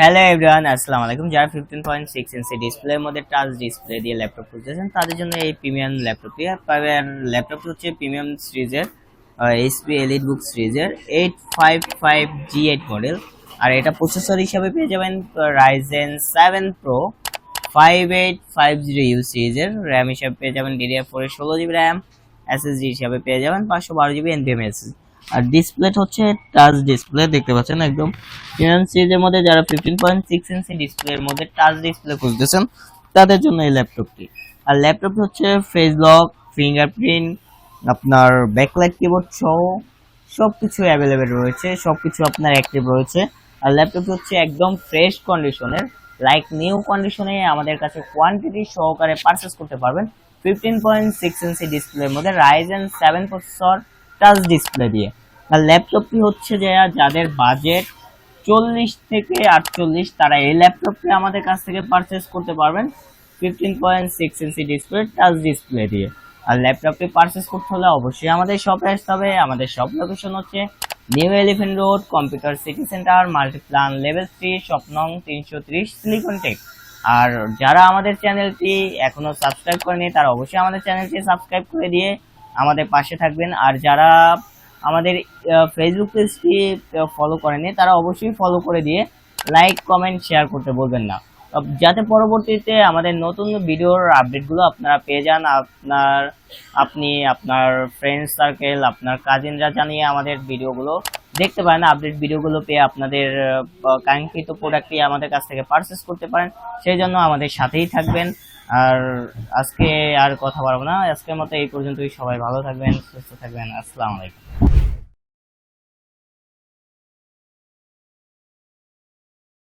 Hello everyone, আসসালামু আলাইকুম। যারা 15.6 ইঞ্চি ডিসপ্লের মধ্যে টাচ ডিসপ্লে দিয়ে ল্যাপটপ খুঁজতেছেন তাদের জন্য এই প্রিমিয়াম ল্যাপটপটি পাবেন। ল্যাপটপটি হচ্ছে প্রিমিয়াম সিরিজের এইচপি এলিটবুক সিরিজের 855G8 মডেল। আর এটা প্রসেসর হিসাবে পেয়ে যাবেন Ryzen 7 Pro 5850U সিরিজের। র্যাম হিসাবে পেয়ে যাবেন DDR4 এর 16GB র্যাম। এসএসডি হিসাবে পেয়ে যাবেন 512GB NVMe। আর ডিসপ্লে হচ্ছে টাচ ডিসপ্লে, দেখতে পাচ্ছেন একদম প্রিমিয়াম সিরিজের মধ্যে। যারা 15.6 ইঞ্চি ডিসপ্লের মধ্যে টাচ ডিসপ্লে খুঁজতেছেন তাদের জন্য এই ল্যাপটপটি। আর ল্যাপটপটি হচ্ছে ফেস লক, ফিঙ্গারপ্রিন্ট, আপনার ব্যাকলাইট কিবোর্ড সহ সবকিছু অ্যাভেলেবেল রয়েছে, সবকিছু আপনার অ্যাক্টিভ রয়েছে। আর ল্যাপটপটি হচ্ছে একদম ফ্রেশ কন্ডিশনের, লাইক নিউ কন্ডিশনে আমাদের কাছে কোয়ান্টিটি সহকারে পারচেস করতে পারবেন 15.6 ইঞ্চি ডিসপ্লের মধ্যে Ryzen 7 প্রসেসর টাচ ডিসপ্লে দিয়ে। আর ল্যাপটপটি হচ্ছে যাদের বাজেট 40 থেকে 48 তারা এই ল্যাপটপটি আমাদের কাছ থেকে পারচেস করতে পারবেন 15.6 ইঞ্চি ডিসপ্লে টাচ ডিসপ্লে দিয়ে। আর ল্যাপটপটি পারচেস করতে হলে অবশ্যই আমাদের শপে আসতে হবে। আমাদের শপ লোকেশন হচ্ছে new elephant road, computer city centre, Multiplan level 3, shop নং 330, সিলিকন টেক। আর যারা আমাদের চ্যানেলটি এখনো সাবস্ক্রাইব করেনি তারা অবশ্যই আমাদের চ্যানেলটি সাবস্ক্রাইব করে দিয়ে আমাদের পাশে থাকবেন। আর যারা আমাদের ফেসবুক পেজটি ফলো করেনি তারা অবশ্যই ফলো করে দিয়ে লাইক, কমেন্ট, শেয়ার করতে বলবেন না, যাতে পরবর্তীতে আমাদের নতুন ভিডিওর আপডেটগুলো আপনারা পেয়ে যান। আপনি আপনার ফ্রেন্ড সার্কেল, আপনার কাজিনরা জানিয়ে আমাদের ভিডিওগুলো দেখতে পারেন, আপডেট ভিডিওগুলো পেয়ে আপনাদের কাঙ্ক্ষিত প্রোডাক্টটি আমাদের কাছ থেকে পারচেস করতে পারেন। সেই জন্য আমাদের সাথেই থাকবেন। আর আজকে আর কথা বলবো না, আজকের মতো এই পর্যন্তই। সবাই ভালো থাকবেন, সুস্থ থাকবেন। আসসালামু আলাইকুম।